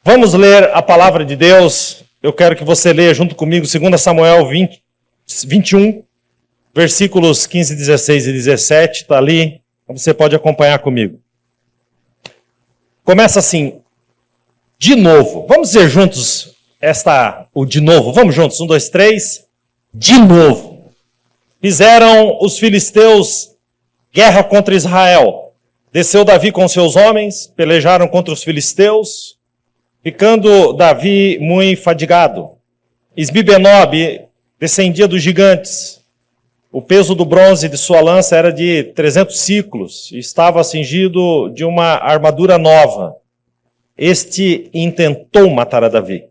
Vamos ler a palavra de Deus. Eu quero que você leia junto comigo 2 Samuel 21, versículos 15, 16 e 17. Está ali, você pode acompanhar comigo. Começa assim, de novo. Vamos dizer juntos o de novo. Vamos juntos, 1, 2, 3. De novo. Fizeram os filisteus guerra contra Israel. Desceu Davi com seus homens, pelejaram contra os filisteus, ficando Davi muito fadigado. Isbi-Benob descendia dos gigantes. O peso do bronze de sua lança era de 300 ciclos e estava cingido de uma armadura nova. Este intentou matar a Davi.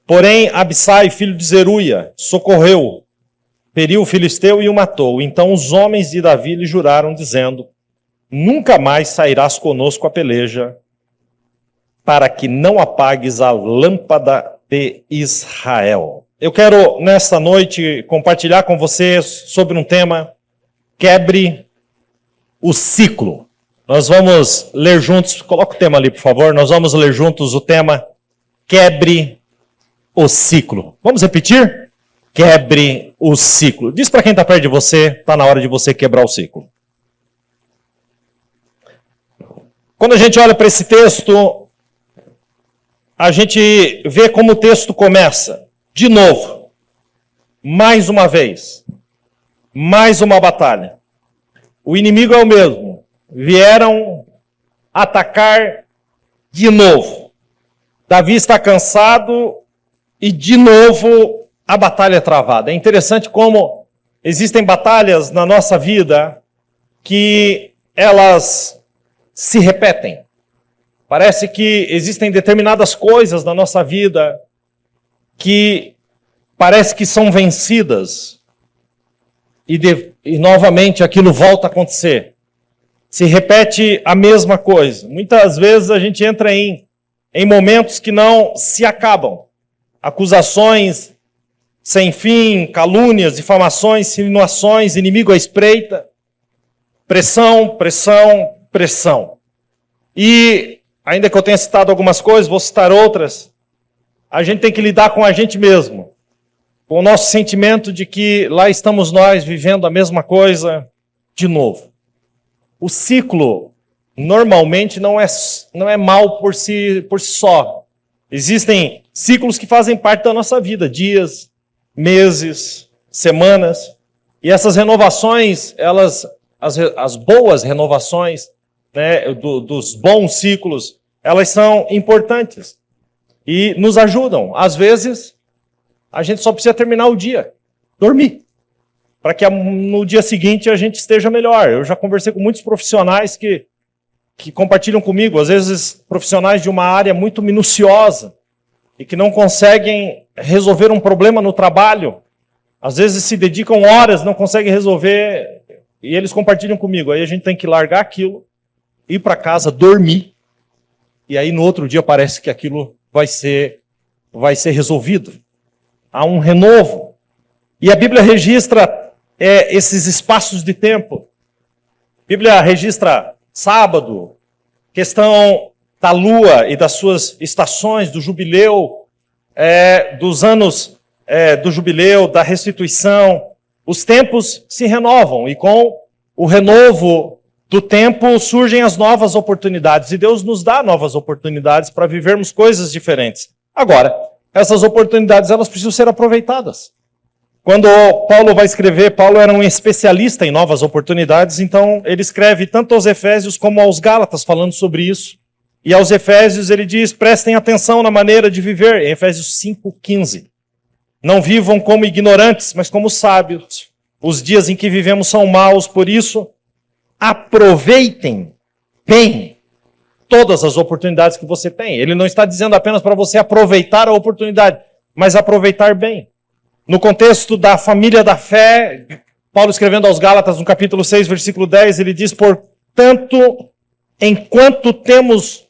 Porém, Abissai, filho de Zeruia, socorreu, feriu o filisteu e o matou. Então os homens de Davi lhe juraram, dizendo: nunca mais sairás conosco a peleja, para que não apagues a lâmpada de Israel. Eu quero, nesta noite, compartilhar com vocês sobre um tema: quebre o ciclo. Nós vamos ler juntos, coloca o tema ali, por favor. Nós vamos ler juntos o tema: quebre o ciclo. Vamos repetir? Quebre o ciclo. Diz para quem está perto de você, está na hora de você quebrar o ciclo. Quando a gente olha para esse texto, a gente vê como o texto começa. De novo, mais uma vez, mais uma batalha. O inimigo é o mesmo. Vieram atacar de novo. Davi está cansado e de novo a batalha é travada. É interessante como existem batalhas na nossa vida que elas se repetem. Parece que existem determinadas coisas na nossa vida que parece que são vencidas e novamente aquilo volta a acontecer. Se repete a mesma coisa. Muitas vezes a gente entra em momentos que não se acabam. Acusações sem fim, calúnias, difamações, insinuações, inimigo à espreita, pressão, pressão, pressão. E, ainda que eu tenha citado algumas coisas, vou citar outras, a gente tem que lidar com a gente mesmo, com o nosso sentimento de que lá estamos nós vivendo a mesma coisa de novo. O ciclo, normalmente, não é mal por si só. Existem ciclos que fazem parte da nossa vida, dias, meses, semanas, e essas renovações, as boas renovações, né, dos bons ciclos, elas são importantes e nos ajudam. Às vezes, a gente só precisa terminar o dia, dormir, para que no dia seguinte a gente esteja melhor. Eu já conversei com muitos profissionais que compartilham comigo, às vezes profissionais de uma área muito minuciosa e que não conseguem resolver um problema no trabalho. Às vezes se dedicam horas, não conseguem resolver, e eles compartilham comigo. Aí a gente tem que largar aquilo, ir para casa, dormir, e aí no outro dia parece que aquilo vai ser resolvido. Há um renovo. E a Bíblia registra esses espaços de tempo. A Bíblia registra sábado, questão da lua e das suas estações, do jubileu, dos anos do jubileu, da restituição. Os tempos se renovam e com o renovo do tempo surgem as novas oportunidades. E Deus nos dá novas oportunidades para vivermos coisas diferentes. Agora, essas oportunidades elas precisam ser aproveitadas. Quando Paulo vai escrever, Paulo era um especialista em novas oportunidades, então ele escreve tanto aos Efésios como aos Gálatas falando sobre isso. E aos Efésios ele diz: prestem atenção na maneira de viver, em Efésios 5:15. Não vivam como ignorantes, mas como sábios. Os dias em que vivemos são maus, por isso aproveitem bem todas as oportunidades que você tem. Ele não está dizendo apenas para você aproveitar a oportunidade, mas aproveitar bem. No contexto da família da fé, Paulo escrevendo aos Gálatas, no capítulo 6, versículo 10, ele diz: portanto, enquanto temos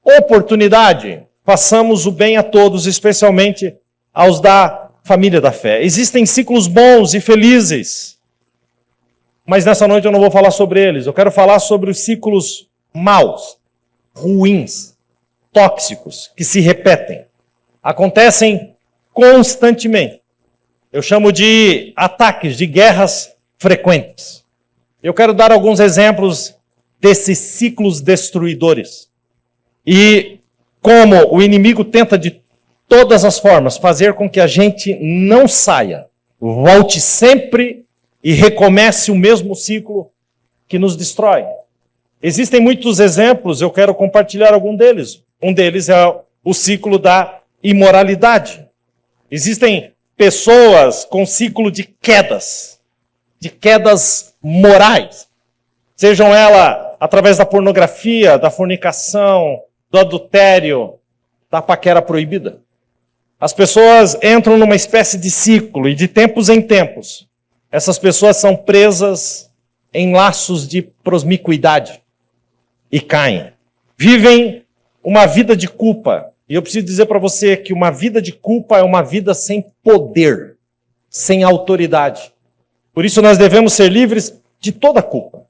oportunidade, façamos o bem a todos, especialmente aos da família da fé. Existem ciclos bons e felizes, mas nessa noite eu não vou falar sobre eles. Eu quero falar sobre os ciclos maus, ruins. tóxicos que se repetem, acontecem constantemente. Eu chamo de ataques, de guerras frequentes. Eu quero dar alguns exemplos desses ciclos destruidores. E como o inimigo tenta de todas as formas fazer com que a gente não saia, volte sempre e recomece o mesmo ciclo que nos destrói. Existem muitos exemplos, eu quero compartilhar algum deles. Um deles é o ciclo da imoralidade. Existem pessoas com ciclo de quedas morais. Sejam elas através da pornografia, da fornicação, do adultério, da paquera proibida. As pessoas entram numa espécie de ciclo e de tempos em tempos, essas pessoas são presas em laços de promiscuidade e caem. Vivem uma vida de culpa. E eu preciso dizer para você que uma vida de culpa é uma vida sem poder, sem autoridade. Por isso nós devemos ser livres de toda culpa.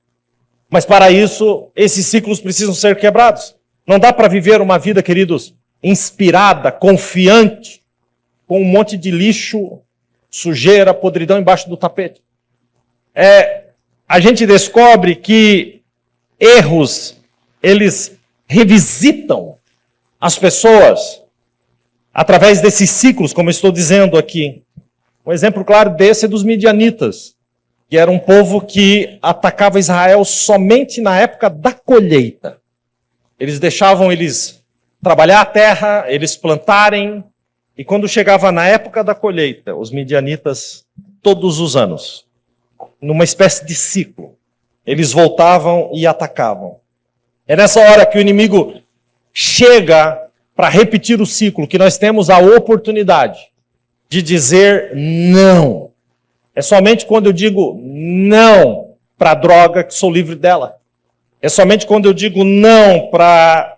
Mas para isso, esses ciclos precisam ser quebrados. Não dá para viver uma vida, queridos, inspirada, confiante, com um monte de lixo, sujeira, podridão embaixo do tapete. A gente descobre que erros, eles revisitam as pessoas através desses ciclos, como eu estou dizendo aqui. Um exemplo claro desse é dos midianitas, que era um povo que atacava Israel somente na época da colheita. Eles deixavam eles trabalhar a terra, eles plantarem, e quando chegava na época da colheita, os midianitas, todos os anos, numa espécie de ciclo, eles voltavam e atacavam. É nessa hora que o inimigo chega para repetir o ciclo, que nós temos a oportunidade de dizer não. É somente quando eu digo não para a droga que sou livre dela. É somente quando eu digo não para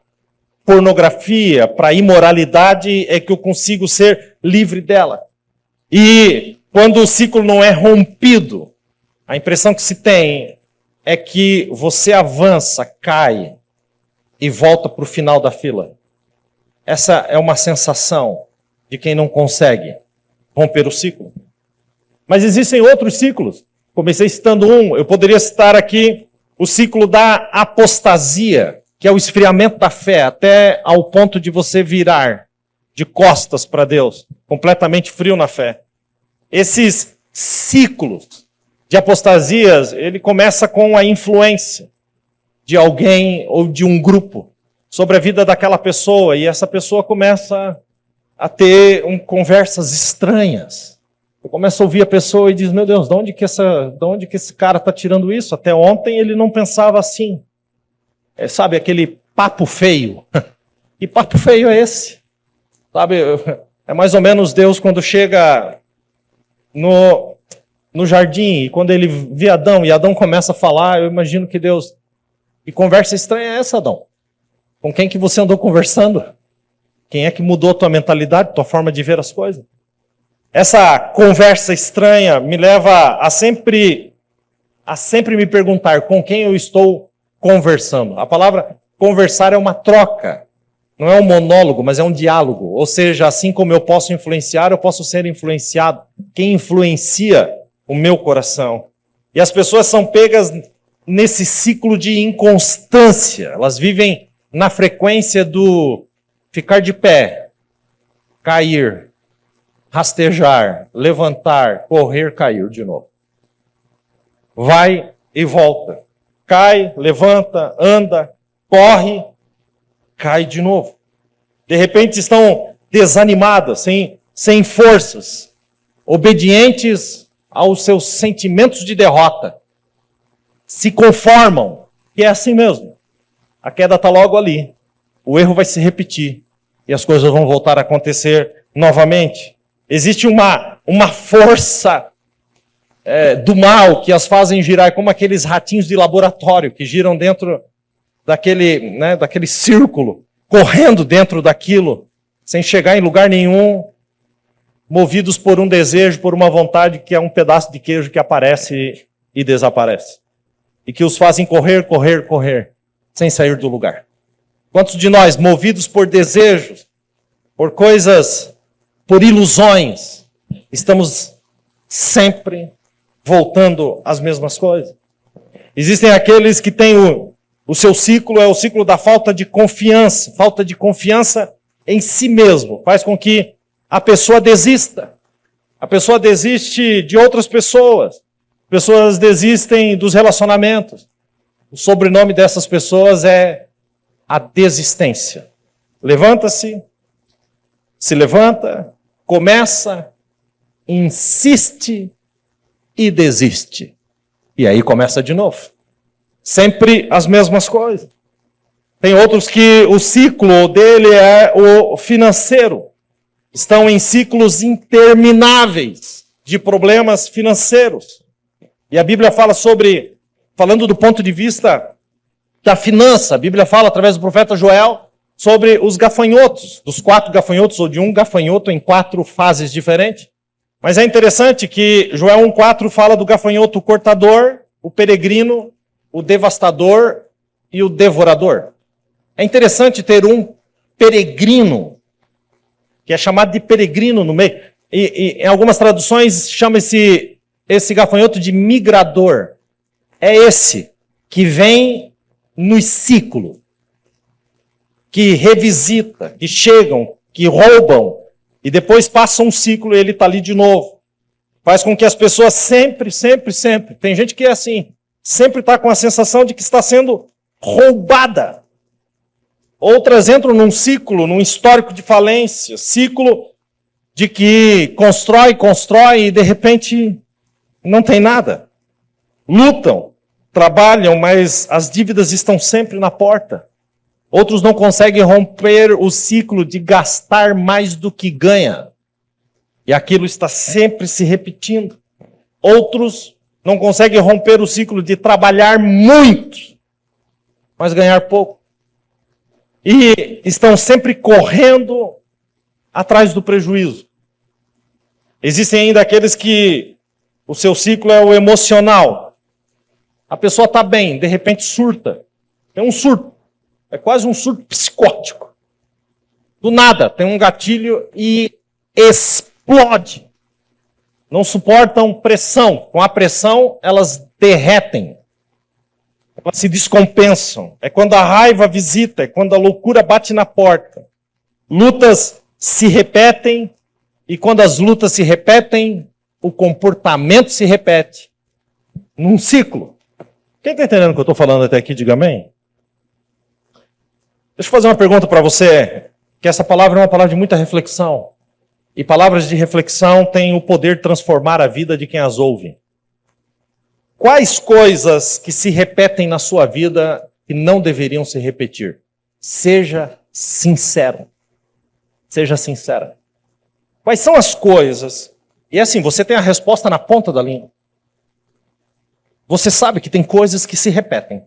pornografia, para imoralidade, é que eu consigo ser livre dela. E quando o ciclo não é rompido, a impressão que se tem é que você avança, cai e volta para o final da fila. Essa é uma sensação de quem não consegue romper o ciclo. Mas existem outros ciclos. Comecei citando um, eu poderia citar aqui o ciclo da apostasia, que é o esfriamento da fé, até ao ponto de você virar de costas para Deus, completamente frio na fé. Esses ciclos de apostasias, ele começa com a influência de alguém ou de um grupo sobre a vida daquela pessoa, e essa pessoa começa a ter conversas estranhas. Eu começo a ouvir a pessoa e diz, meu Deus, de onde que esse cara está tirando isso? Até ontem ele não pensava assim. Sabe, aquele papo feio. Que papo feio é esse? Sabe, é mais ou menos Deus quando chega no jardim, e quando ele vê Adão, e Adão começa a falar, eu imagino que Deus... Que conversa estranha é essa, Adão? Com quem que você andou conversando? Quem é que mudou a tua mentalidade, tua forma de ver as coisas? Essa conversa estranha me leva a sempre me perguntar com quem eu estou conversando. A palavra conversar é uma troca. Não é um monólogo, mas é um diálogo. Ou seja, assim como eu posso influenciar, eu posso ser influenciado. Quem influencia o meu coração? E as pessoas são pegas nesse ciclo de inconstância. Elas vivem na frequência do ficar de pé, cair, rastejar, levantar, correr, cair de novo. Vai e volta. Cai, levanta, anda, corre, cai de novo. De repente estão desanimadas, sem forças, obedientes aos seus sentimentos de derrota. Se conformam, que é assim mesmo. A queda está logo ali. O erro vai se repetir e as coisas vão voltar a acontecer novamente. Existe uma força do mal que as fazem girar, como aqueles ratinhos de laboratório que giram dentro daquele círculo, correndo dentro daquilo, sem chegar em lugar nenhum, movidos por um desejo, por uma vontade que é um pedaço de queijo que aparece e desaparece. E que os fazem correr, correr, correr, sem sair do lugar. Quantos de nós, movidos por desejos, por coisas, por ilusões, estamos sempre voltando às mesmas coisas? Existem aqueles que têm o seu ciclo, é o ciclo da falta de confiança em si mesmo, faz com que a pessoa desista. A pessoa desiste de outras pessoas. Pessoas desistem dos relacionamentos. O sobrenome dessas pessoas é a desistência. Levanta-se, se levanta, começa, insiste e desiste. E aí começa de novo. Sempre as mesmas coisas. Tem outros que o ciclo dele é o financeiro. Estão em ciclos intermináveis de problemas financeiros. E a Bíblia fala falando do ponto de vista da finança, a Bíblia fala através do profeta Joel sobre os gafanhotos, dos 4 gafanhotos, ou de um gafanhoto em 4 fases diferentes. Mas é interessante que Joel 1,4 fala do gafanhoto cortador, o peregrino, o devastador e o devorador. É interessante ter um peregrino, que é chamado de peregrino no meio. E em algumas traduções chama esse gafanhoto de migrador. É esse que vem no ciclo, que revisita, que chegam, que roubam, e depois passa um ciclo e ele está ali de novo. Faz com que as pessoas sempre, tem gente que é assim, sempre está com a sensação de que está sendo roubada. Outras entram num ciclo, num histórico de falência, ciclo de que constrói e de repente não tem nada. Lutam, trabalham, mas as dívidas estão sempre na porta. Outros não conseguem romper o ciclo de gastar mais do que ganha. E aquilo está sempre se repetindo. Outros não conseguem romper o ciclo de trabalhar muito, mas ganhar pouco. E estão sempre correndo atrás do prejuízo. Existem ainda aqueles que o seu ciclo é o emocional. A pessoa está bem, de repente surta. Tem um surto. É quase um surto psicótico. Do nada, tem um gatilho e explode. Não suportam pressão. Com a pressão, elas derretem. Elas se descompensam. É quando a raiva visita, é quando a loucura bate na porta. Lutas se repetem, e quando as lutas se repetem, o comportamento se repete. Num ciclo. Quem está entendendo o que eu estou falando até aqui, diga amém. Deixa eu fazer uma pergunta para você, que essa palavra é uma palavra de muita reflexão. E palavras de reflexão têm o poder de transformar a vida de quem as ouve. Quais coisas que se repetem na sua vida que não deveriam se repetir? Seja sincero. Seja sincera. Quais são as coisas? E assim, você tem a resposta na ponta da língua. Você sabe que tem coisas que se repetem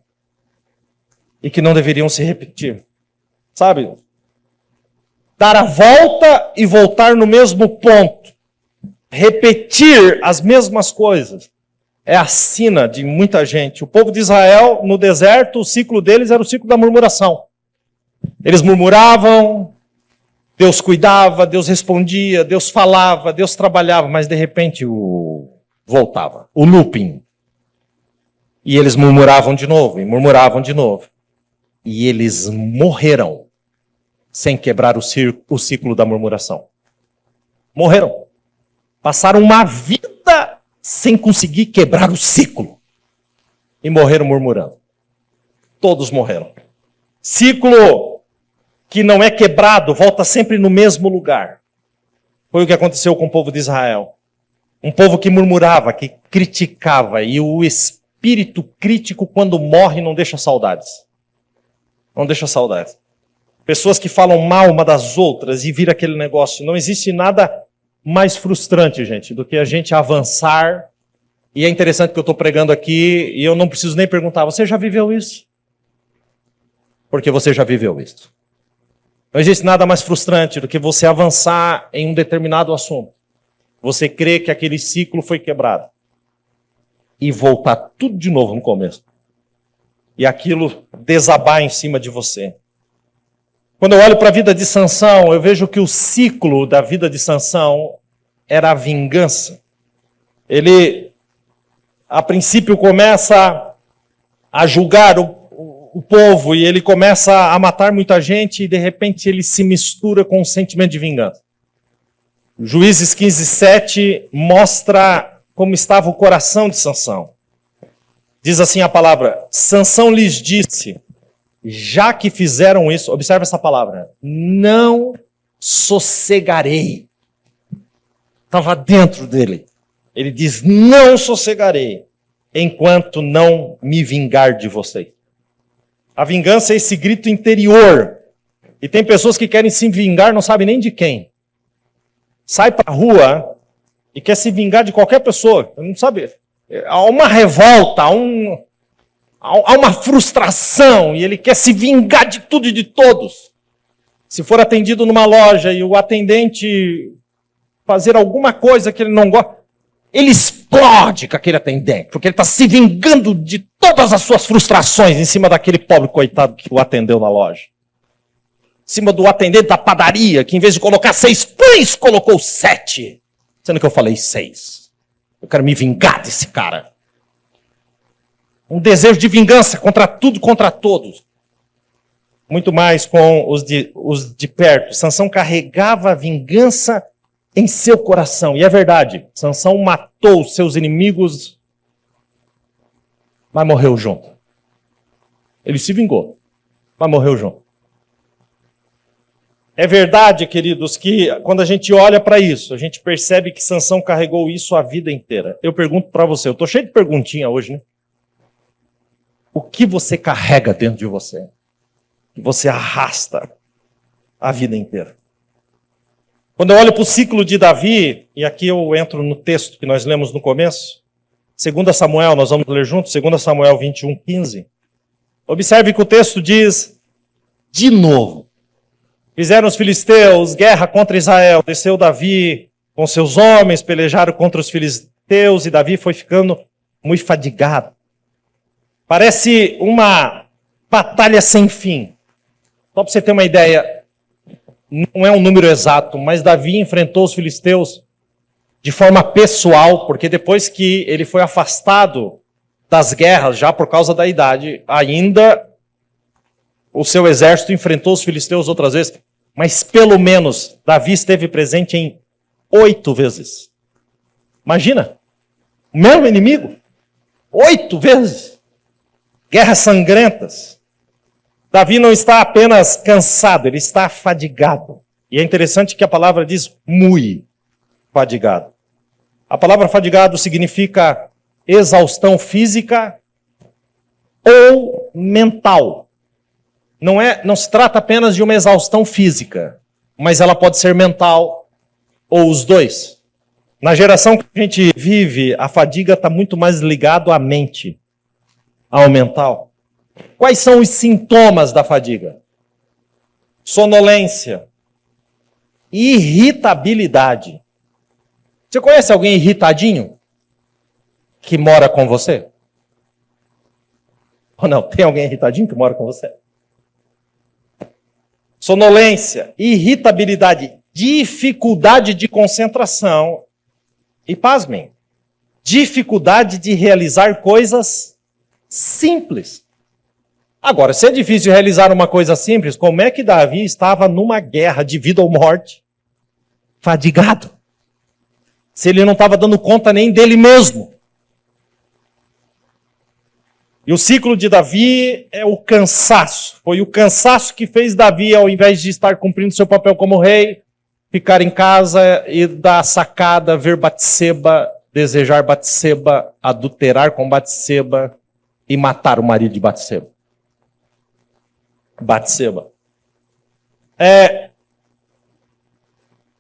e que não deveriam se repetir. Sabe? Dar a volta e voltar no mesmo ponto. Repetir as mesmas coisas. É a sina de muita gente. O povo de Israel, no deserto, o ciclo deles era o ciclo da murmuração. Eles murmuravam, Deus cuidava, Deus respondia, Deus falava, Deus trabalhava, mas de repente voltava. O looping. E eles murmuravam de novo, e murmuravam de novo. E eles morreram sem quebrar o ciclo da murmuração. Morreram. Passaram uma vida sem conseguir quebrar o ciclo. E morreram murmurando. Todos morreram. Ciclo que não é quebrado, volta sempre no mesmo lugar. Foi o que aconteceu com o povo de Israel. Um povo que murmurava, que criticava, e o espírito crítico, quando morre, não deixa saudades. Não deixa saudades. Pessoas que falam mal uma das outras e vira aquele negócio. Não existe nada mais frustrante, gente, do que a gente avançar. E é interessante que eu estou pregando aqui e eu não preciso nem perguntar, você já viveu isso? Porque você já viveu isso. Não existe nada mais frustrante do que você avançar em um determinado assunto. Você crê que aquele ciclo foi quebrado. E voltar tudo de novo no começo. E aquilo desabar em cima de você. Quando eu olho para a vida de Sansão, eu vejo que o ciclo da vida de Sansão era a vingança. Ele, a princípio, começa a julgar o povo e ele começa a matar muita gente e, de repente, ele se mistura com o sentimento de vingança. Juízes 15:7 mostra como estava o coração de Sansão. Diz assim a palavra: Sansão lhes disse, já que fizeram isso, observe essa palavra, não sossegarei. Estava dentro dele. Ele diz, não sossegarei, enquanto não me vingar de vocês. A vingança é esse grito interior. E tem pessoas que querem se vingar, não sabem nem de quem. Sai para a rua e quer se vingar de qualquer pessoa. Não sabe. Há uma revolta, há uma frustração, e ele quer se vingar de tudo e de todos. Se for atendido numa loja e o atendente fazer alguma coisa que ele não gosta, ele explode com aquele atendente, porque ele está se vingando de todas as suas frustrações em cima daquele pobre coitado que o atendeu na loja. Em cima do atendente da padaria, que em vez de colocar 6 pães, colocou 7. Sendo que eu falei 6. Eu quero me vingar desse cara. Um desejo de vingança contra tudo, contra todos. Muito mais com os de perto. Sansão carregava a vingança em seu coração. E é verdade, Sansão matou seus inimigos, mas morreu junto. Ele se vingou, mas morreu junto. É verdade, queridos, que quando a gente olha para isso, a gente percebe que Sansão carregou isso a vida inteira. Eu pergunto para você, eu estou cheio de perguntinha hoje, né? O que você carrega dentro de você? Que você arrasta a vida inteira? Quando eu olho para o ciclo de Davi, e aqui eu entro no texto que nós lemos no começo, 2 Samuel, nós vamos ler juntos, 2 Samuel 21:15. Observe que o texto diz, de novo, fizeram os filisteus guerra contra Israel, desceu Davi com seus homens, pelejaram contra os filisteus, e Davi foi ficando muito fadigado. Parece uma batalha sem fim. Só para você ter uma ideia, não é um número exato, mas Davi enfrentou os filisteus de forma pessoal, porque depois que ele foi afastado das guerras, já por causa da idade, ainda o seu exército enfrentou os filisteus outras vezes, mas pelo menos Davi esteve presente em 8 vezes. Imagina, o mesmo inimigo, 8 vezes. Guerras sangrentas. Davi não está apenas cansado, ele está fadigado. E é interessante que a palavra diz muito fadigado. A palavra fadigado significa exaustão física ou mental. Não se trata apenas de uma exaustão física, mas ela pode ser mental ou os dois. Na geração que a gente vive, a fadiga está muito mais ligada à mente, ao mental. Quais são os sintomas da fadiga? Sonolência, irritabilidade. Você conhece alguém irritadinho que mora com você? Ou não? Tem alguém irritadinho que mora com você? Sonolência, irritabilidade, dificuldade de concentração e, pasmem, dificuldade de realizar coisas simples. Agora, se é difícil realizar uma coisa simples, como é que Davi estava numa guerra de vida ou morte, fadigado? Se ele não estava dando conta nem dele mesmo. E o ciclo de Davi é o cansaço. Foi o cansaço que fez Davi, ao invés de estar cumprindo seu papel como rei, ficar em casa e dar sacada, ver Batseba, desejar Batseba, adulterar com Batseba e matar o marido de Batseba.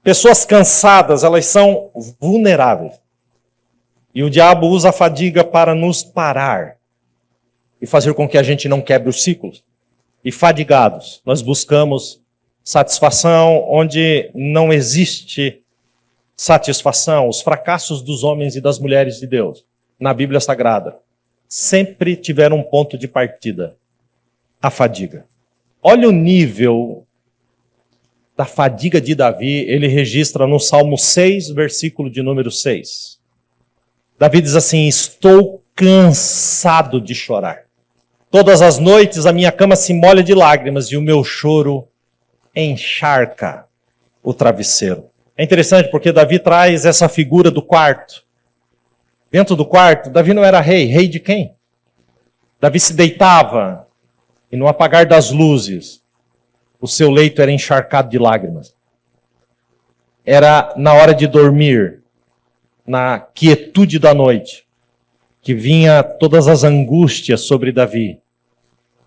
Pessoas cansadas, elas são vulneráveis. E o diabo usa a fadiga para nos parar e fazer com que a gente não quebre os ciclos. E fadigados, nós buscamos satisfação onde não existe satisfação. Os fracassos dos homens e das mulheres de Deus, na Bíblia Sagrada, sempre tiveram um ponto de partida: a fadiga. Olha o nível da fadiga de Davi, ele registra no Salmo 6, versículo de número 6. Davi diz assim: estou cansado de chorar. Todas as noites a minha cama se molha de lágrimas e o meu choro encharca o travesseiro. É interessante porque Davi traz essa figura do quarto. Dentro do quarto, Davi não era rei. Rei de quem? Davi se deitava e no apagar das luzes, o seu leito era encharcado de lágrimas. Era na hora de dormir, na quietude da noite, que vinha todas as angústias sobre Davi.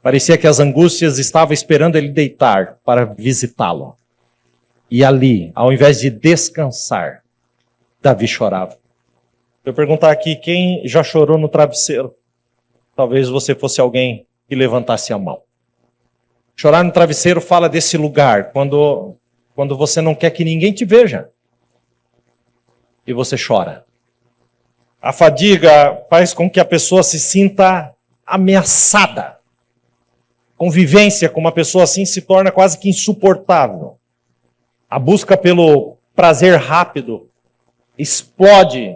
Parecia que as angústias estavam esperando ele deitar para visitá-lo. E ali, ao invés de descansar, Davi chorava. Eu perguntar aqui, quem já chorou no travesseiro? Talvez você fosse alguém que levantasse a mão. Chorar no travesseiro fala desse lugar, quando você não quer que ninguém te veja. E você chora. A fadiga faz com que a pessoa se sinta ameaçada. Convivência com uma pessoa assim se torna quase que insuportável. A busca pelo prazer rápido explode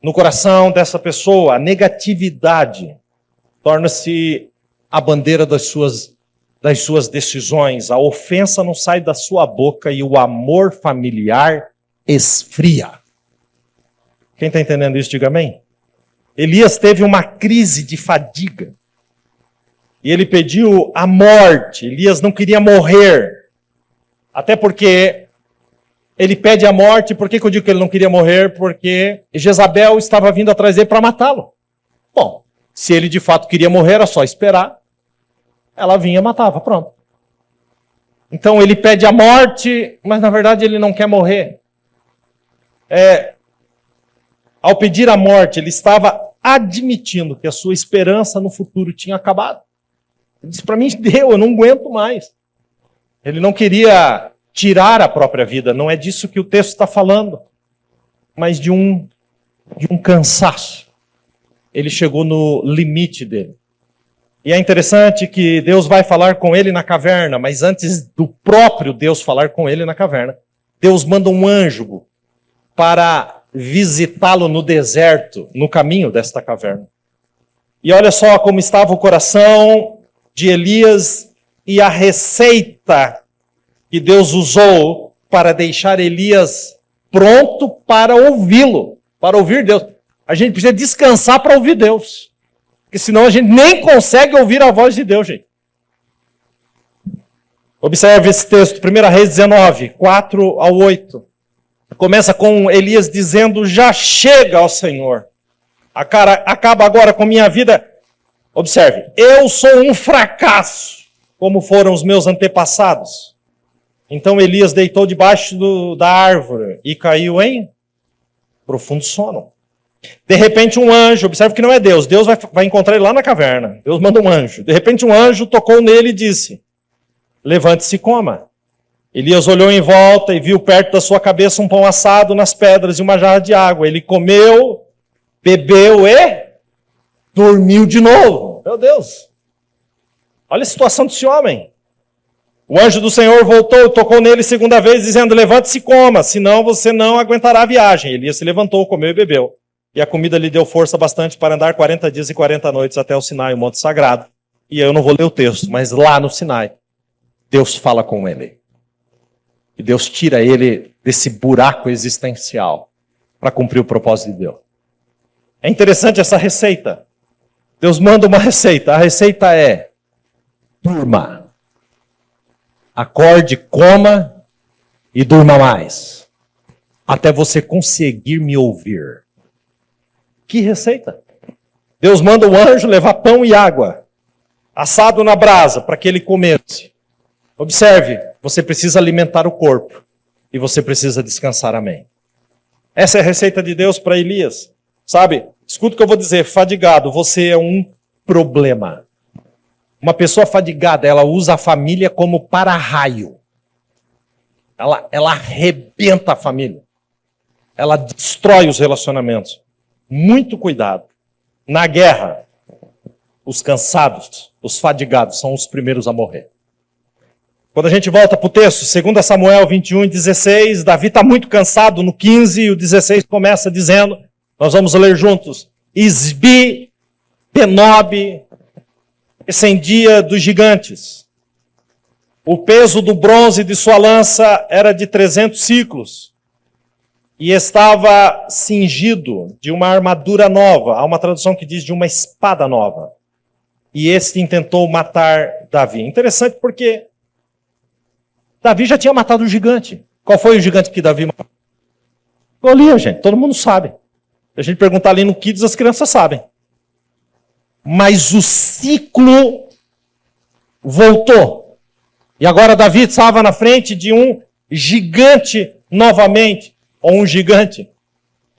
no coração dessa pessoa. A negatividade torna-se a bandeira das suas decisões. A ofensa não sai da sua boca e o amor familiar esfria. Quem está entendendo isso, diga amém. Elias teve uma crise de fadiga. E ele pediu a morte. Elias não queria morrer. Até porque ele pede a morte. Por que eu digo que ele não queria morrer? Porque Jezabel estava vindo atrás dele para matá-lo. Bom, se ele de fato queria morrer, era só esperar. Ela vinha e matava, pronto. Então ele pede a morte, mas na verdade ele não quer morrer. Ao pedir a morte, ele estava admitindo que a sua esperança no futuro tinha acabado. Ele disse, para mim deu, eu não aguento mais. Ele não queria tirar a própria vida, não é disso que o texto está falando, mas de um cansaço. Ele chegou no limite dele. E é interessante que Deus vai falar com ele na caverna, mas antes do próprio Deus falar com ele na caverna, Deus manda um anjo para visitá-lo no deserto, no caminho desta caverna. E olha só como estava o coração de Elias e a receita que Deus usou para deixar Elias pronto para ouvi-lo, para ouvir Deus. A gente precisa descansar para ouvir Deus. Porque senão a gente nem consegue ouvir a voz de Deus, gente. Observe esse texto, 1 Reis 19, 4 ao 8. Começa com Elias dizendo, já chega ao Senhor. Acaba agora com minha vida. Observe, eu sou um fracasso, como foram os meus antepassados. Então Elias deitou debaixo da árvore e caiu em profundo sono. De repente um anjo, observe que não é Deus, Deus vai encontrar ele lá na caverna. Deus manda um anjo. De repente um anjo tocou nele e disse, levante-se e coma. Elias olhou em volta e viu perto da sua cabeça um pão assado nas pedras e uma jarra de água. Ele comeu, bebeu e dormiu de novo. Meu Deus! Olha a situação desse homem. O anjo do Senhor voltou, tocou nele segunda vez, dizendo, levante-se e coma, senão você não aguentará a viagem. Elias se levantou, comeu e bebeu. E a comida lhe deu força bastante para andar 40 dias e 40 noites até o Sinai, o Monte Sagrado. E eu não vou ler o texto, mas lá no Sinai, Deus fala com ele. E Deus tira ele desse buraco existencial para cumprir o propósito de Deus. É interessante essa receita. Deus manda uma receita. A receita é, durma. Acorde, coma e durma mais. Até você conseguir me ouvir. Que receita? Deus manda o anjo levar pão e água, assado na brasa, para que ele comesse. Observe, você precisa alimentar o corpo e você precisa descansar a mente. Essa é a receita de Deus para Elias. Sabe, escuta o que eu vou dizer, fadigado, você é um problema. Uma pessoa fadigada, ela usa a família como para-raio. Ela arrebenta a família. Ela destrói os relacionamentos. Muito cuidado. Na guerra, os cansados, os fadigados são os primeiros a morrer. Quando a gente volta para o texto, 2 Samuel 21:16, Davi está muito cansado no 15, e o 16 começa dizendo, nós vamos ler juntos, Isbi, Benob, descendia dos gigantes. O peso do bronze de sua lança era de 300 ciclos. E estava cingido de uma armadura nova. Há uma tradução que diz de uma espada nova. E este intentou matar Davi. Interessante porque Davi já tinha matado o gigante. Qual foi o gigante que Davi matou? Golias, gente. Todo mundo sabe. Se a gente perguntar ali no Kids, as crianças sabem. Mas o ciclo voltou. E agora Davi estava na frente de um gigante novamente. Ou um gigante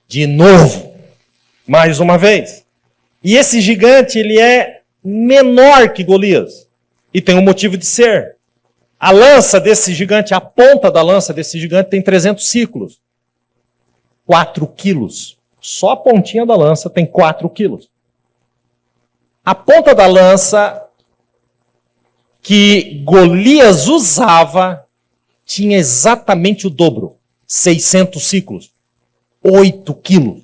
de novo. Mais uma vez. E esse gigante, ele é menor que Golias. E tem um motivo de ser. A lança desse gigante, a ponta da lança desse gigante tem 300 ciclos. 4 quilos. Só a pontinha da lança tem 4 quilos. A ponta da lança que Golias usava tinha exatamente o dobro. 600 ciclos. 8 quilos.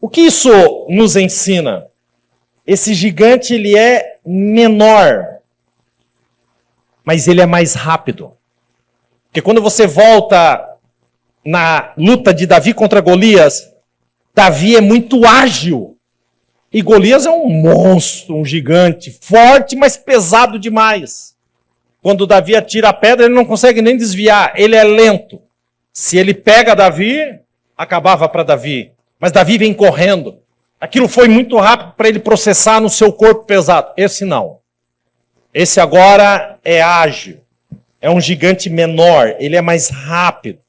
O que isso nos ensina? Esse gigante, ele é menor, mas ele é mais rápido. Porque quando você volta na luta de Davi contra Golias, Davi é muito ágil. E Golias é um monstro, um gigante, forte, mas pesado demais. Quando Davi atira a pedra, ele não consegue nem desviar, ele é lento. Se ele pega Davi, acabava para Davi. Mas Davi vem correndo. Aquilo foi muito rápido para ele processar no seu corpo pesado. Esse não. Esse agora é ágil. É um gigante menor, ele é mais rápido.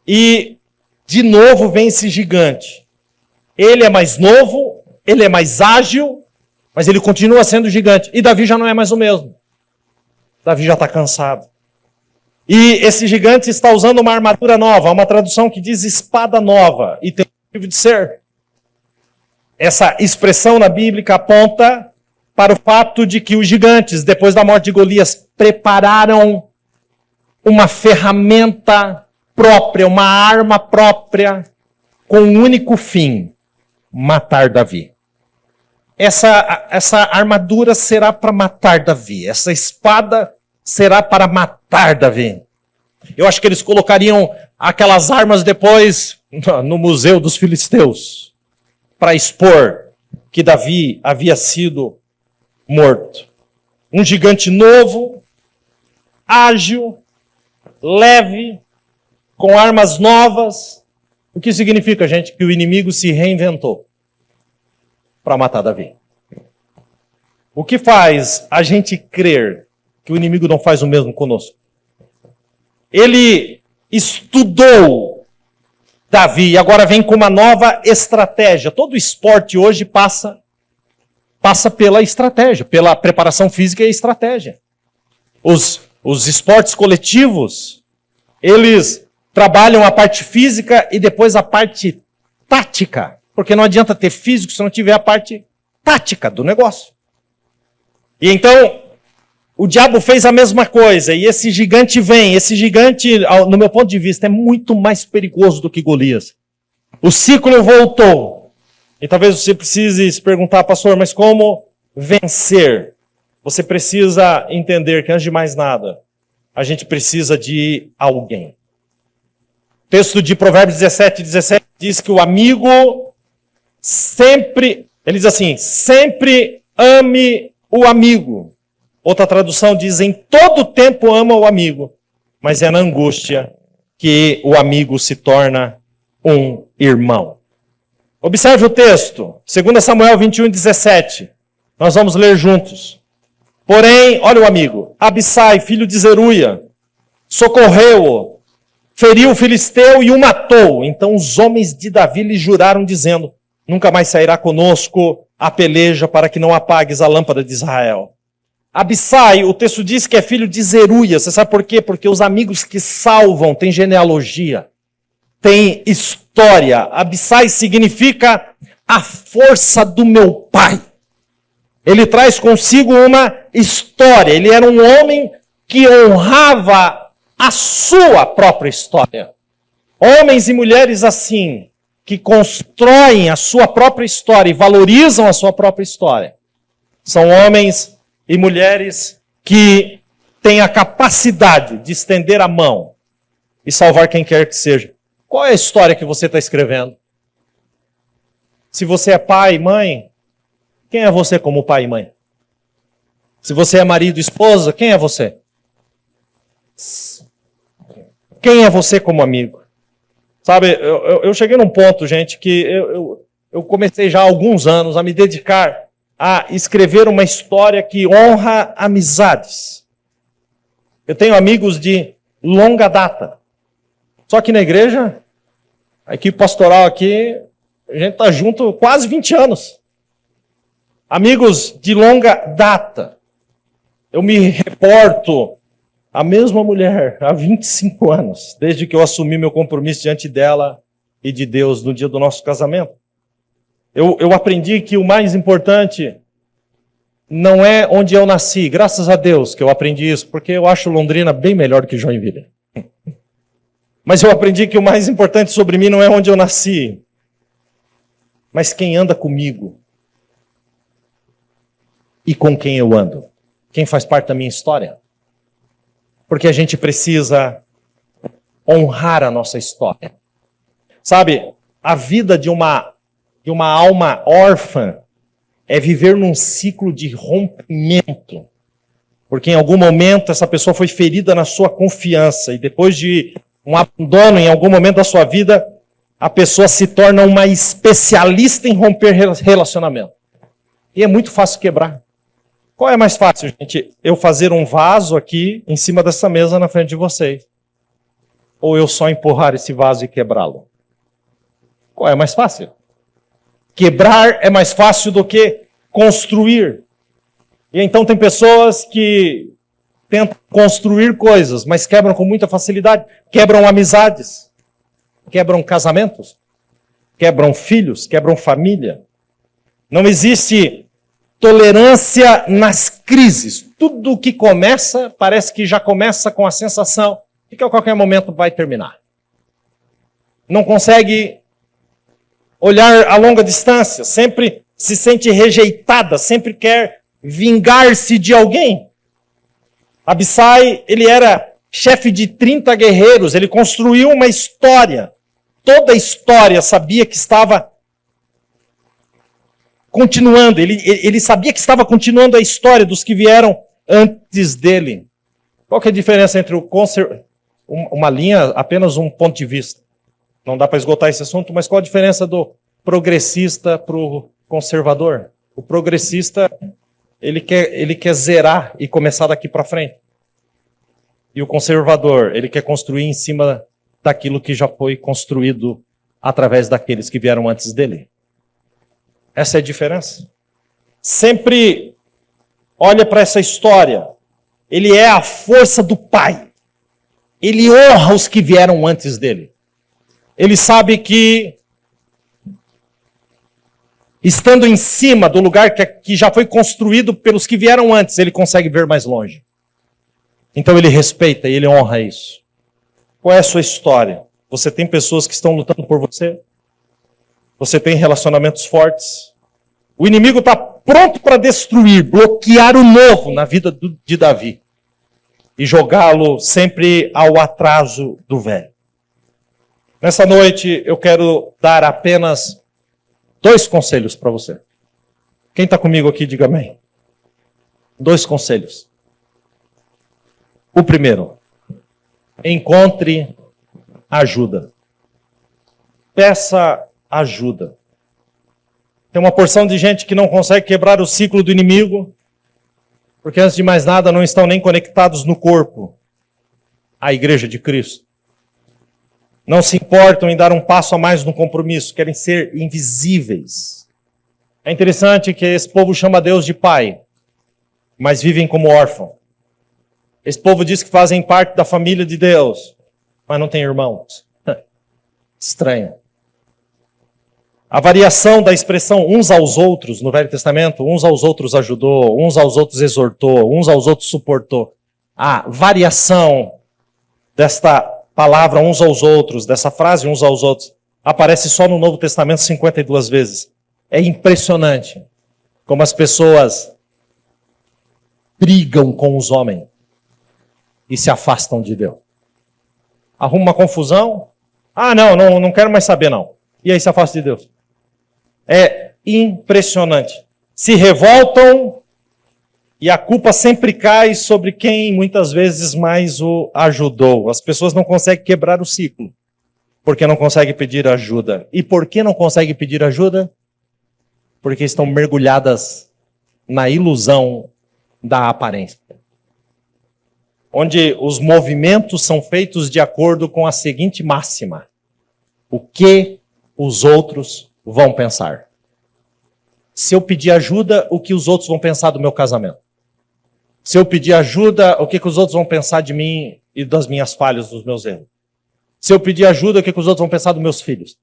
E, de novo, vem esse gigante. Ele é mais novo, ele é mais ágil, mas ele continua sendo gigante. E Davi já não é mais o mesmo. Davi já está cansado. E esse gigante está usando uma armadura nova, uma tradução que diz espada nova. E tem motivo de ser. Essa expressão na Bíblia aponta para o fato de que os gigantes, depois da morte de Golias, prepararam uma ferramenta própria, uma arma própria, com um único fim: matar Davi. Essa armadura será para matar Davi. Essa espada será para matar Davi. Eu acho que eles colocariam aquelas armas depois no Museu dos Filisteus, para expor que Davi havia sido morto. Um gigante novo, ágil, leve, com armas novas. O que significa, gente? Que o inimigo se reinventou para matar Davi. O que faz a gente crer que o inimigo não faz o mesmo conosco? Ele estudou Davi e agora vem com uma nova estratégia. Todo esporte hoje passa pela estratégia, pela preparação física e estratégia. Os esportes coletivos, eles trabalham a parte física e depois a parte tática. Porque não adianta ter físico se não tiver a parte tática do negócio. E então, o diabo fez a mesma coisa. E esse gigante vem. Esse gigante, no meu ponto de vista, é muito mais perigoso do que Golias. O ciclo voltou. E talvez você precise se perguntar, pastor, mas como vencer? Você precisa entender que, antes de mais nada, a gente precisa de alguém. O texto de Provérbios 17 diz que o amigo sempre, ele diz assim, sempre ame o amigo. Outra tradução diz, em todo tempo ama o amigo, mas é na angústia que o amigo se torna um irmão. Observe o texto, 2 Samuel 21:17. Nós vamos ler juntos. Porém, olha o amigo, Abissai, filho de Zeruia, socorreu-o, feriu o filisteu e o matou. Então os homens de Davi lhe juraram, dizendo, nunca mais sairá conosco a peleja para que não apagues a lâmpada de Israel. Abissai, o texto diz que é filho de Zeruia. Você sabe por quê? Porque os amigos que salvam têm genealogia, têm história. Abissai significa a força do meu pai. Ele traz consigo uma história. Ele era um homem que honrava a sua própria história. Homens e mulheres assim, que constroem a sua própria história e valorizam a sua própria história, são homens e mulheres que têm a capacidade de estender a mão e salvar quem quer que seja. Qual é a história que você está escrevendo? Se você é pai e mãe, quem é você como pai e mãe? Se você é marido e esposa, quem é você? Quem é você como amigo? Sabe, eu cheguei num ponto, gente, que eu comecei já há alguns anos a me dedicar a escrever uma história que honra amizades. Eu tenho amigos de longa data. Só que na igreja, a equipe pastoral aqui, a gente está junto quase 20 anos. Amigos de longa data. Eu me reporto à mesma mulher há 25 anos, desde que eu assumi meu compromisso diante dela e de Deus no dia do nosso casamento. Eu aprendi que o mais importante não é onde eu nasci. Graças a Deus que eu aprendi isso, porque eu acho Londrina bem melhor que Joinville. Mas eu aprendi que o mais importante sobre mim não é onde eu nasci, mas quem anda comigo e com quem eu ando. Quem faz parte da minha história. Porque a gente precisa honrar a nossa história. Sabe, a vida de uma alma órfã é viver num ciclo de rompimento. Porque em algum momento essa pessoa foi ferida na sua confiança e depois de um abandono em algum momento da sua vida, a pessoa se torna uma especialista em romper relacionamento. E é muito fácil quebrar. Qual é mais fácil, gente? Eu fazer um vaso aqui em cima dessa mesa na frente de vocês? Ou eu só empurrar esse vaso e quebrá-lo? Qual é mais fácil? Quebrar é mais fácil do que construir. E então tem pessoas que tentam construir coisas, mas quebram com muita facilidade. Quebram amizades, quebram casamentos, quebram filhos, quebram família. Não existe tolerância nas crises. Tudo que começa, parece que já começa com a sensação de que a qualquer momento vai terminar. Não consegue olhar a longa distância, sempre se sente rejeitada, sempre quer vingar-se de alguém. Abissai, ele era chefe de 30 guerreiros, ele construiu uma história. Toda a história sabia que estava continuando, ele sabia que estava continuando a história dos que vieram antes dele. Qual que é a diferença entre uma linha, apenas um ponto de vista? Não dá para esgotar esse assunto, mas qual a diferença do progressista para o conservador? O progressista, ele quer zerar e começar daqui para frente. E o conservador, ele quer construir em cima daquilo que já foi construído através daqueles que vieram antes dele. Essa é a diferença. Sempre olha para essa história. Ele é a força do Pai. Ele honra os que vieram antes dele. Ele sabe que, estando em cima do lugar que já foi construído pelos que vieram antes, ele consegue ver mais longe. Então ele respeita e ele honra isso. Qual é a sua história? Você tem pessoas que estão lutando por você? Você tem relacionamentos fortes? O inimigo está pronto para destruir, bloquear o novo na vida de Davi e jogá-lo sempre ao atraso do velho. Nessa noite eu quero dar apenas 2 conselhos para você. Quem está comigo aqui, diga amém. 2 conselhos. O primeiro, encontre ajuda. Peça ajuda. Tem uma porção de gente que não consegue quebrar o ciclo do inimigo, porque antes de mais nada não estão nem conectados no corpo, à igreja de Cristo. Não se importam em dar um passo a mais no compromisso, querem ser invisíveis. É interessante que esse povo chama Deus de Pai, mas vivem como órfão. Esse povo diz que fazem parte da família de Deus, mas não tem irmãos. Estranho. A variação da expressão uns aos outros no Velho Testamento, uns aos outros ajudou, uns aos outros exortou, uns aos outros suportou. A variação desta palavra uns aos outros, dessa frase uns aos outros, aparece só no Novo Testamento 52 vezes. É impressionante como as pessoas brigam com os homens e se afastam de Deus. Arruma uma confusão. Ah, não quero mais saber não. E aí se afasta de Deus. É impressionante. Se revoltam e a culpa sempre cai sobre quem muitas vezes mais o ajudou. As pessoas não conseguem quebrar o ciclo, porque não conseguem pedir ajuda. E por que não conseguem pedir ajuda? Porque estão mergulhadas na ilusão da aparência. Onde os movimentos são feitos de acordo com a seguinte máxima: o que os outros vão pensar? Se eu pedir ajuda, o que os outros vão pensar do meu casamento? Se eu pedir ajuda, o que os outros vão pensar de mim e das minhas falhas, dos meus erros? Se eu pedir ajuda, o que os outros vão pensar dos meus filhos?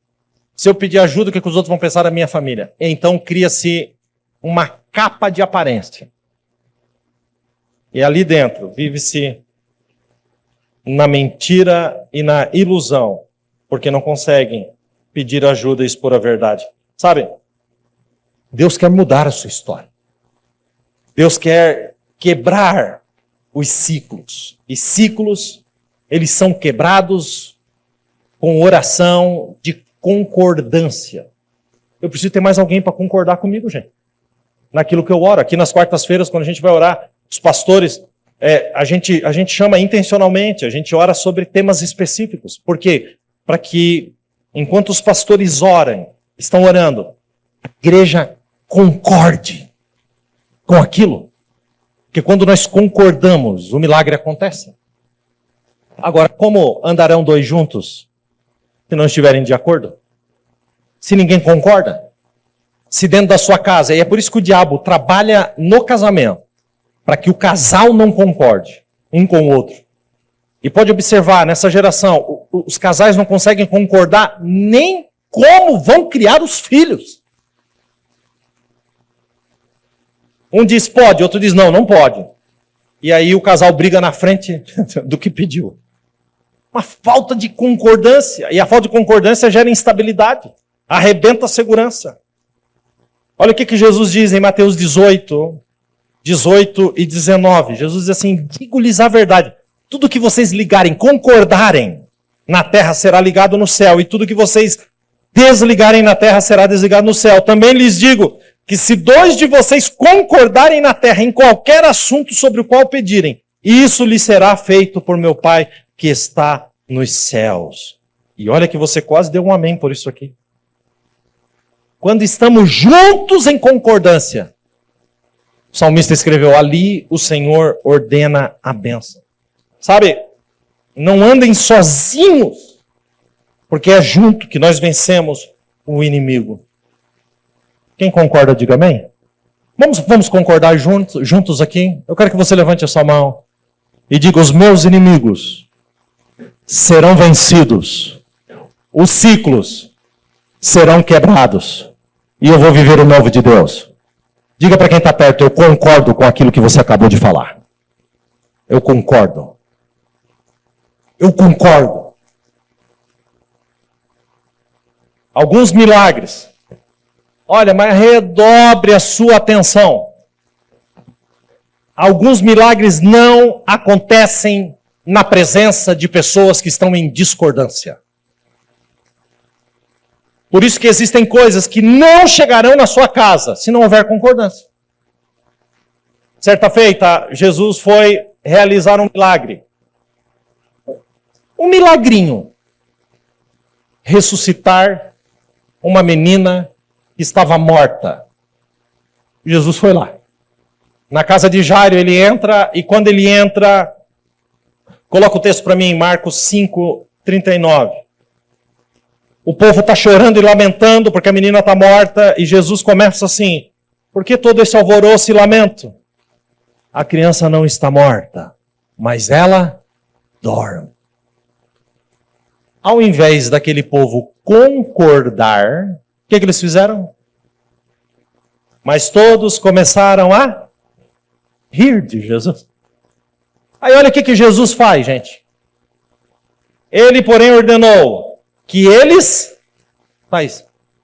Se eu pedir ajuda, o que os outros vão pensar da minha família? Então cria-se uma capa de aparência. E ali dentro vive-se na mentira e na ilusão, porque não conseguem pedir ajuda e expor a verdade. Sabe, Deus quer mudar a sua história. Deus quer quebrar os ciclos. E ciclos, eles são quebrados com oração de concordância. Eu preciso ter mais alguém para concordar comigo, gente. Naquilo que eu oro. Aqui nas quartas-feiras, quando a gente vai orar, os pastores, a gente chama intencionalmente, a gente ora sobre temas específicos. Por quê? Para que, enquanto os pastores estão orando, a igreja concorde com aquilo. Porque quando nós concordamos, o milagre acontece. Agora, como andarão dois juntos se não estiverem de acordo? Se ninguém concorda? Se dentro da sua casa, e é por isso que o diabo trabalha no casamento, para que o casal não concorde um com o outro. E pode observar, nessa geração, os casais não conseguem concordar nem como vão criar os filhos. Um diz pode, outro diz não pode. E aí o casal briga na frente do que pediu. Uma falta de concordância. E a falta de concordância gera instabilidade. Arrebenta a segurança. Olha o que Jesus diz em Mateus 18 e 19. Jesus diz assim: digo-lhes a verdade. Tudo que vocês ligarem, concordarem na terra será ligado no céu. E tudo que vocês desligarem na terra será desligado no céu. Também lhes digo que se dois de vocês concordarem na terra em qualquer assunto sobre o qual pedirem, isso lhe será feito por meu Pai que está nos céus. E olha que você quase deu um amém por isso aqui. Quando estamos juntos em concordância, o salmista escreveu: ali o Senhor ordena a bênção. Sabe, não andem sozinhos, porque é junto que nós vencemos o inimigo. Quem concorda, diga amém. Vamos concordar juntos aqui? Eu quero que você levante a sua mão e diga: os meus inimigos serão vencidos, os ciclos serão quebrados, e eu vou viver o novo de Deus. Diga para quem está perto: eu concordo com aquilo que você acabou de falar. Eu concordo. Eu concordo. Alguns milagres. Olha, mas redobre a sua atenção. Alguns milagres não acontecem na presença de pessoas que estão em discordância. Por isso que existem coisas que não chegarão na sua casa se não houver concordância. Certa feita, Jesus foi realizar um milagre. Um milagrinho. Ressuscitar uma menina que estava morta. Jesus foi lá. Na casa de Jairo ele entra, e quando ele entra, coloca o texto para mim em Marcos 5:39. O povo está chorando e lamentando porque a menina está morta, e Jesus começa assim: por que todo esse alvoroço e lamento? A criança não está morta, mas ela dorme. Ao invés daquele povo concordar, que eles fizeram? Mas todos começaram a rir de Jesus. Aí olha o que Jesus faz, gente. Ele, porém, ordenou que eles...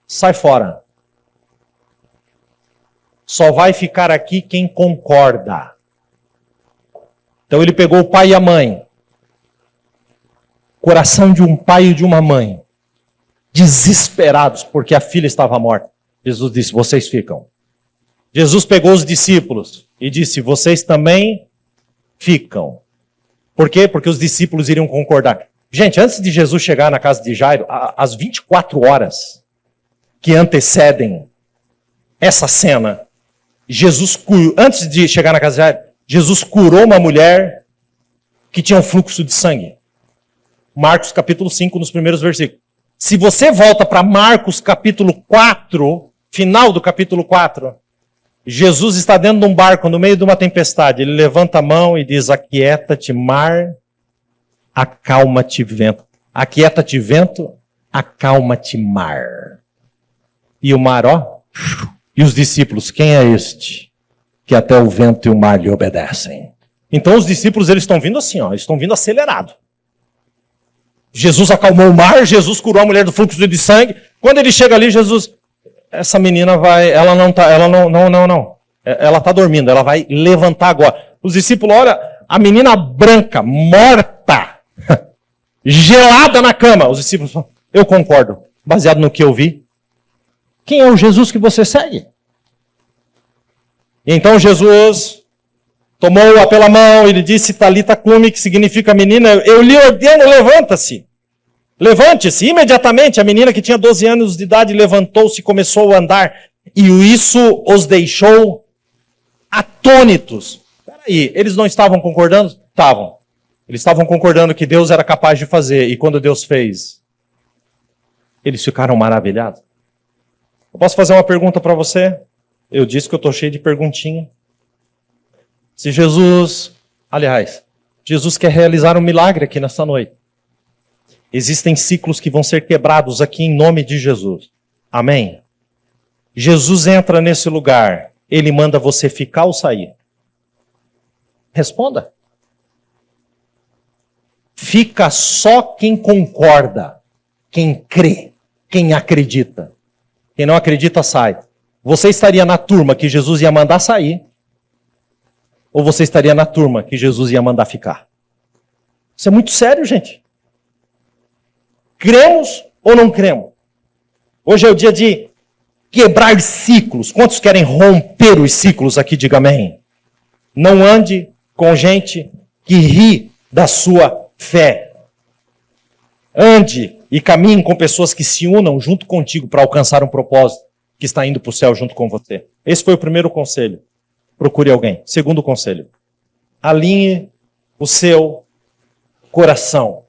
sai fora. Só vai ficar aqui quem concorda. Então ele pegou o pai e a mãe. Coração de um pai e de uma mãe. Desesperados porque a filha estava morta. Jesus disse, vocês ficam. Jesus pegou os discípulos e disse, vocês também ficam. Por quê? Porque os discípulos iriam concordar. Gente, antes de Jesus chegar na casa de Jairo, as 24 horas que antecedem essa cena, antes de chegar na casa de Jairo, Jesus curou uma mulher que tinha um fluxo de sangue. Marcos capítulo 5, nos primeiros versículos. Se você volta para Marcos capítulo 4, final do capítulo 4, Jesus está dentro de um barco no meio de uma tempestade. Ele levanta a mão e diz, aquieta-te mar, acalma-te vento. Aquieta-te vento, acalma-te mar. E o mar, ó, e os discípulos, quem é este? Que até o vento e o mar lhe obedecem. Então os discípulos, eles estão vindo assim, ó, eles estão vindo acelerado. Jesus acalmou o mar, Jesus curou a mulher do fluxo de sangue. Quando ele chega ali, Jesus, essa menina vai, ela está dormindo, ela vai levantar agora. Os discípulos, olha, a menina branca, morta, gelada na cama. Os discípulos falam, eu concordo, baseado no que eu vi. Quem é o Jesus que você segue? E então Jesus tomou-a pela mão, ele disse, Talita cumi, que significa menina, eu lhe ordeno, levanta-se. Levante-se. Imediatamente a menina que tinha 12 anos de idade levantou-se e começou a andar. E isso os deixou atônitos. Peraí, eles não estavam concordando? Estavam. Eles estavam concordando que Deus era capaz de fazer. E quando Deus fez, eles ficaram maravilhados. Eu posso fazer uma pergunta para você? Eu disse que eu estou cheio de perguntinha. Se Jesus quer realizar um milagre aqui nessa noite. Existem ciclos que vão ser quebrados aqui em nome de Jesus. Amém? Jesus entra nesse lugar, ele manda você ficar ou sair? Responda. Fica só quem concorda, quem crê, quem acredita. Quem não acredita, sai. Você estaria na turma que Jesus ia mandar sair? Ou você estaria na turma que Jesus ia mandar ficar? Isso é muito sério, gente. Cremos ou não cremos? Hoje é o dia de quebrar ciclos. Quantos querem romper os ciclos aqui? Diga amém. Não ande com gente que ri da sua fé. Ande e caminhe com pessoas que se unam junto contigo para alcançar um propósito que está indo para o céu junto com você. Esse foi o primeiro conselho. Procure alguém. Segundo conselho. Alinhe o seu coração.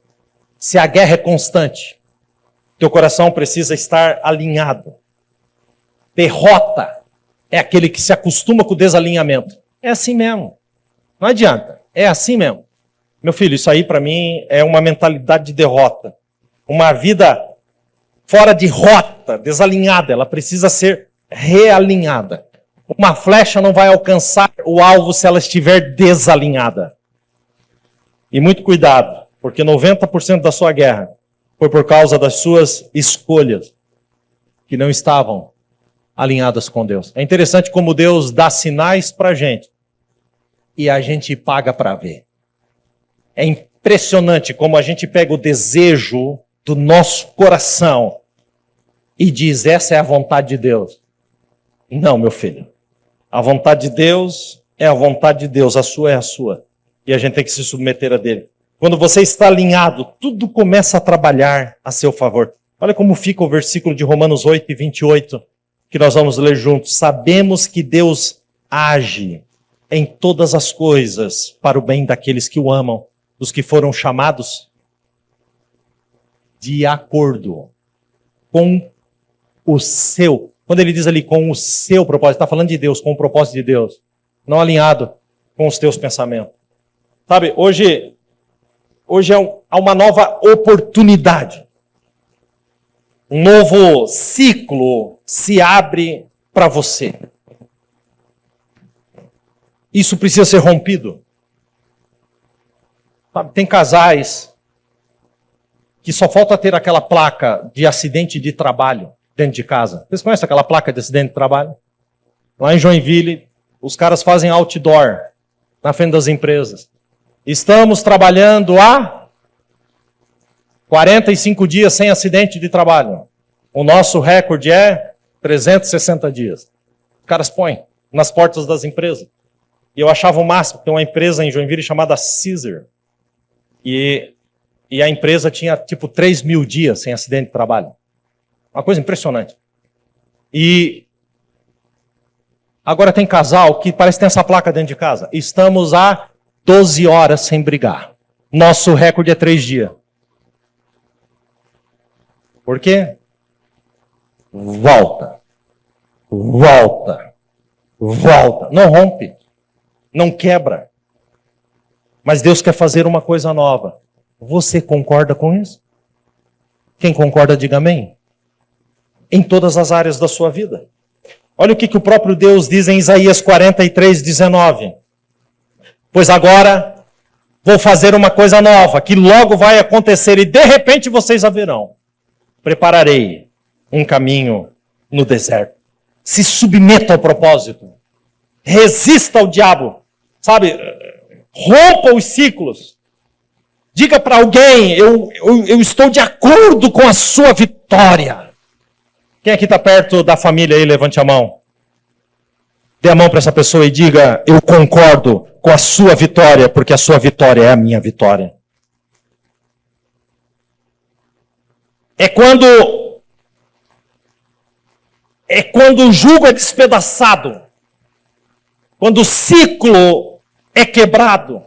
Se a guerra é constante, teu coração precisa estar alinhado. Derrota é aquele que se acostuma com o desalinhamento. É assim mesmo. Não adianta. É assim mesmo. Meu filho, isso aí para mim é uma mentalidade de derrota. Uma vida fora de rota, desalinhada. Ela precisa ser realinhada. Uma flecha não vai alcançar o alvo se ela estiver desalinhada. E muito cuidado, porque 90% da sua guerra foi por causa das suas escolhas que não estavam alinhadas com Deus. É interessante como Deus dá sinais para a gente e a gente paga para ver. É impressionante como a gente pega o desejo do nosso coração e diz, essa é a vontade de Deus. Não, meu filho. A vontade de Deus é a vontade de Deus, a sua é a sua. E a gente tem que se submeter a dele. Quando você está alinhado, tudo começa a trabalhar a seu favor. Olha como fica o versículo de Romanos 8 e 28, que nós vamos ler juntos. Sabemos que Deus age em todas as coisas para o bem daqueles que o amam, dos que foram chamados de acordo com o seu. Quando ele diz ali com o seu propósito, está falando de Deus, com o propósito de Deus, não alinhado com os teus pensamentos. Sabe, hoje há uma nova oportunidade. Um novo ciclo se abre para você. Isso precisa ser rompido. Sabe, tem casais que só falta ter aquela placa de acidente de trabalho dentro de casa. Vocês conhecem aquela placa de acidente de trabalho? Lá em Joinville, os caras fazem outdoor na frente das empresas. Estamos trabalhando há 45 dias sem acidente de trabalho. O nosso recorde é 360 dias. Os caras põem nas portas das empresas. E eu achava o máximo, tem uma empresa em Joinville chamada Caesar. E a empresa tinha tipo 3.000 dias sem acidente de trabalho. Uma coisa impressionante. E agora tem casal que parece que tem essa placa dentro de casa. Estamos há 12 horas sem brigar. Nosso recorde é 3 dias. Por quê? Volta. Volta. Volta. Não rompe. Não quebra. Mas Deus quer fazer uma coisa nova. Você concorda com isso? Quem concorda, diga amém. Em todas as áreas da sua vida. Olha o que o próprio Deus diz em Isaías 43:19. Pois agora vou fazer uma coisa nova, que logo vai acontecer, e de repente vocês a verão. Prepararei um caminho no deserto. Se submeta ao propósito. Resista ao diabo. Sabe, rompa os ciclos. Diga para alguém, eu estou de acordo com a sua vitória. Quem aqui está perto da família aí, levante a mão. Dê a mão para essa pessoa e diga, eu concordo com a sua vitória, porque a sua vitória é a minha vitória. É quando o jugo é despedaçado. Quando o ciclo é quebrado.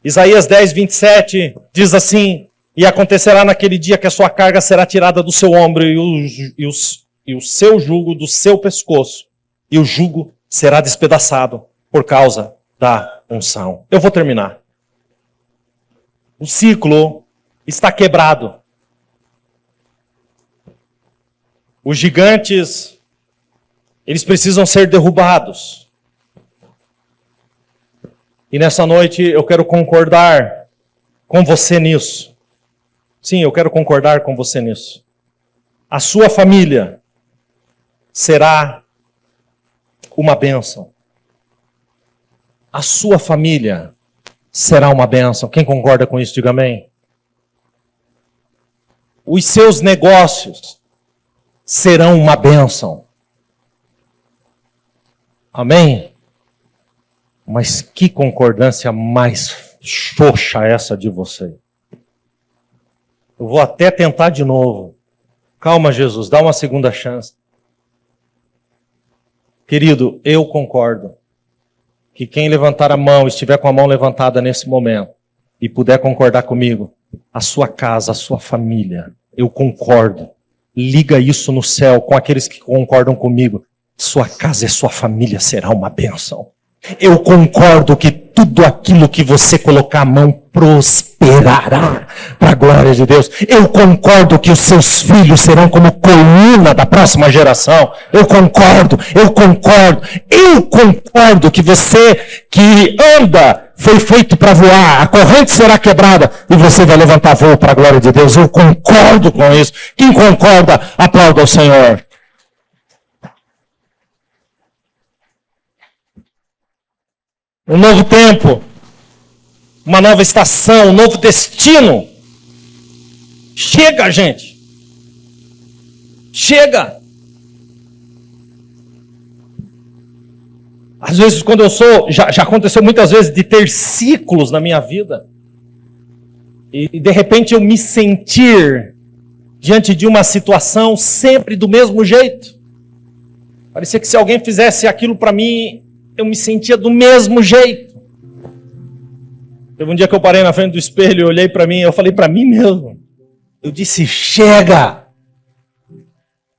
Isaías 10:27 diz assim, e acontecerá naquele dia que a sua carga será tirada do seu ombro e o seu jugo do seu pescoço. E o jugo será despedaçado por causa da unção. Eu vou terminar. O ciclo está quebrado. Os gigantes, eles precisam ser derrubados. E nessa noite eu quero concordar com você nisso. Sim, eu quero concordar com você nisso. A sua família será uma bênção. A sua família será uma bênção. Quem concorda com isso, diga amém. Os seus negócios serão uma bênção. Amém? Mas que concordância mais xoxa essa de você. Eu vou até tentar de novo. Calma, Jesus, dá uma segunda chance. Querido, eu concordo que quem levantar a mão, estiver com a mão levantada nesse momento, e puder concordar comigo, a sua casa, a sua família, eu concordo. Liga isso no céu com aqueles que concordam comigo. Sua casa e sua família será uma bênção. Eu concordo que tudo aquilo que você colocar a mão prosperará para a glória de Deus. Eu concordo que os seus filhos serão como coluna da próxima geração. Eu concordo que você que anda foi feito para voar, a corrente será quebrada e você vai levantar voo para a glória de Deus. Eu concordo com isso. Quem concorda, aplauda ao Senhor. Um novo tempo, uma nova estação, um novo destino. Chega, gente. Chega. Às vezes, quando eu sou, já aconteceu muitas vezes de ter ciclos na minha vida. E de repente eu me sentir diante de uma situação sempre do mesmo jeito. Parecia que se alguém fizesse aquilo para mim, eu me sentia do mesmo jeito. Teve um dia que eu parei na frente do espelho e olhei para mim, eu falei para mim mesmo. Eu disse, chega.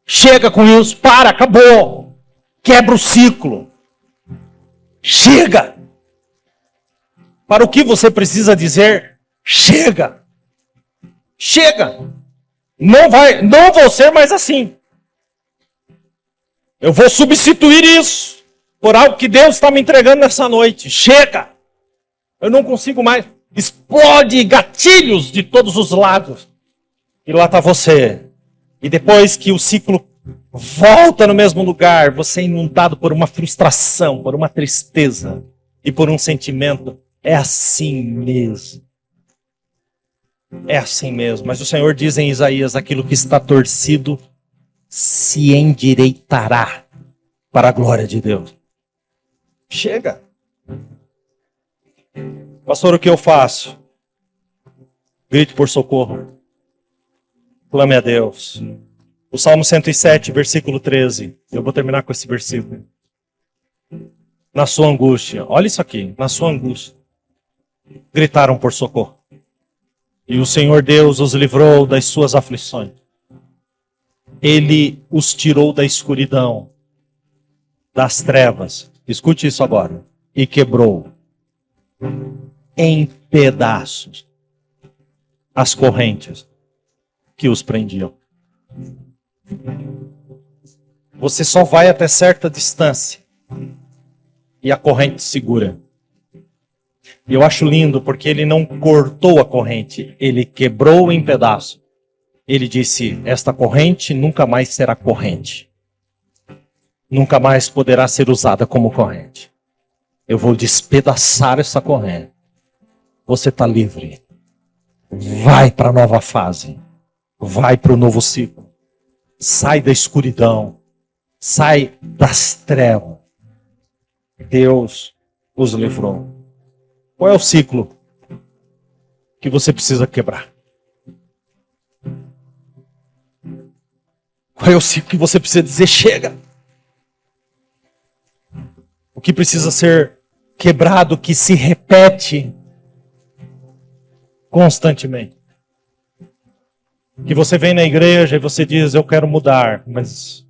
Chega com isso, para, acabou. Quebra o ciclo. Chega. Para o que você precisa dizer, chega. Chega. Não vou ser mais assim. Eu vou substituir isso por algo que Deus está me entregando nessa noite. Chega! Eu não consigo mais. Explode gatilhos de todos os lados. E lá está você. E depois que o ciclo volta no mesmo lugar, você é inundado por uma frustração, por uma tristeza e por um sentimento. É assim mesmo. É assim mesmo. Mas o Senhor diz em Isaías, aquilo que está torcido se endireitará para a glória de Deus. Chega. Pastor, o que eu faço? Grite por socorro. Clame a Deus. O Salmo 107, versículo 13. Eu vou terminar com esse versículo. Na sua angústia. Olha isso aqui. Na sua angústia. Gritaram por socorro. E o Senhor Deus os livrou das suas aflições. Ele os tirou da escuridão, das trevas. Escute isso agora. E quebrou em pedaços as correntes que os prendiam. Você só vai até certa distância e a corrente segura. E eu acho lindo porque ele não cortou a corrente, ele quebrou em pedaços. Ele disse, esta corrente nunca mais será corrente. Nunca mais poderá ser usada como corrente. Eu vou despedaçar essa corrente. Você está livre. Vai para a nova fase. Vai para o novo ciclo. Sai da escuridão. Sai das trevas. Deus os livrou. Qual é o ciclo que você precisa quebrar? Qual é o ciclo que você precisa dizer chega? O que precisa ser quebrado, que se repete constantemente. Que você vem na igreja e você diz, eu quero mudar, mas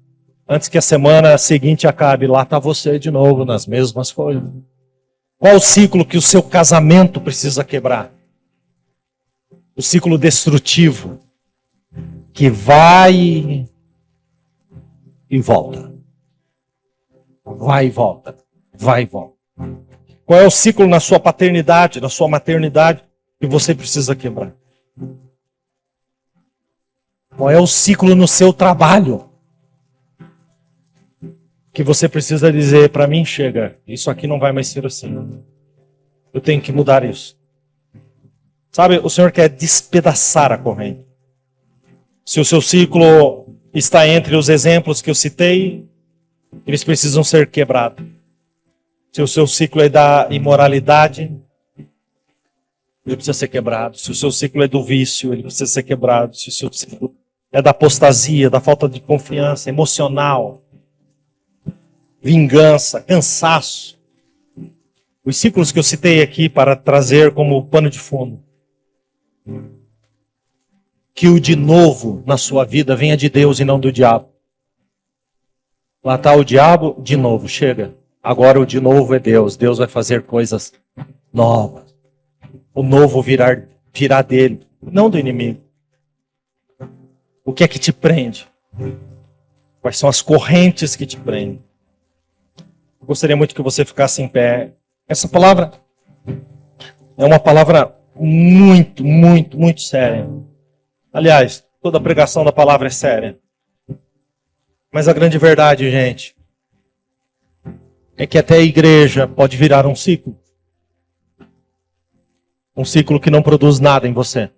antes que a semana seguinte acabe, lá está você de novo nas mesmas coisas. Qual o ciclo que o seu casamento precisa quebrar? O ciclo destrutivo, que vai e volta. Vai e volta. Vai e volta. Qual é o ciclo na sua paternidade, na sua maternidade, que você precisa quebrar? Qual é o ciclo no seu trabalho? Que você precisa dizer, para mim chega, isso aqui não vai mais ser assim. Eu tenho que mudar isso. Sabe, o Senhor quer despedaçar a corrente. Se o seu ciclo está entre os exemplos que eu citei, eles precisam ser quebrados. Se o seu ciclo é da imoralidade, ele precisa ser quebrado. Se o seu ciclo é do vício, ele precisa ser quebrado. Se o seu ciclo é da apostasia, da falta de confiança emocional, vingança, cansaço. Os ciclos que eu citei aqui para trazer como pano de fundo. Que o de novo na sua vida venha de Deus e não do diabo. Lá está o diabo, de novo, chega. Agora o de novo é Deus. Deus vai fazer coisas novas. O novo virá dele, não do inimigo. O que é que te prende? Quais são as correntes que te prendem? Gostaria muito que você ficasse em pé. Essa palavra é uma palavra muito, muito, muito séria. Aliás, toda a pregação da palavra é séria. Mas a grande verdade, gente, é que até a igreja pode virar um ciclo. Um ciclo que não produz nada em você.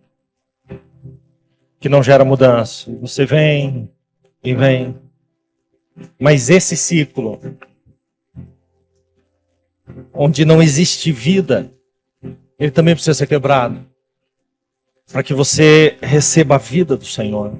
Que não gera mudança. Você vem e vem. Mas esse ciclo, onde não existe vida, ele também precisa ser quebrado. Para que você receba a vida do Senhor.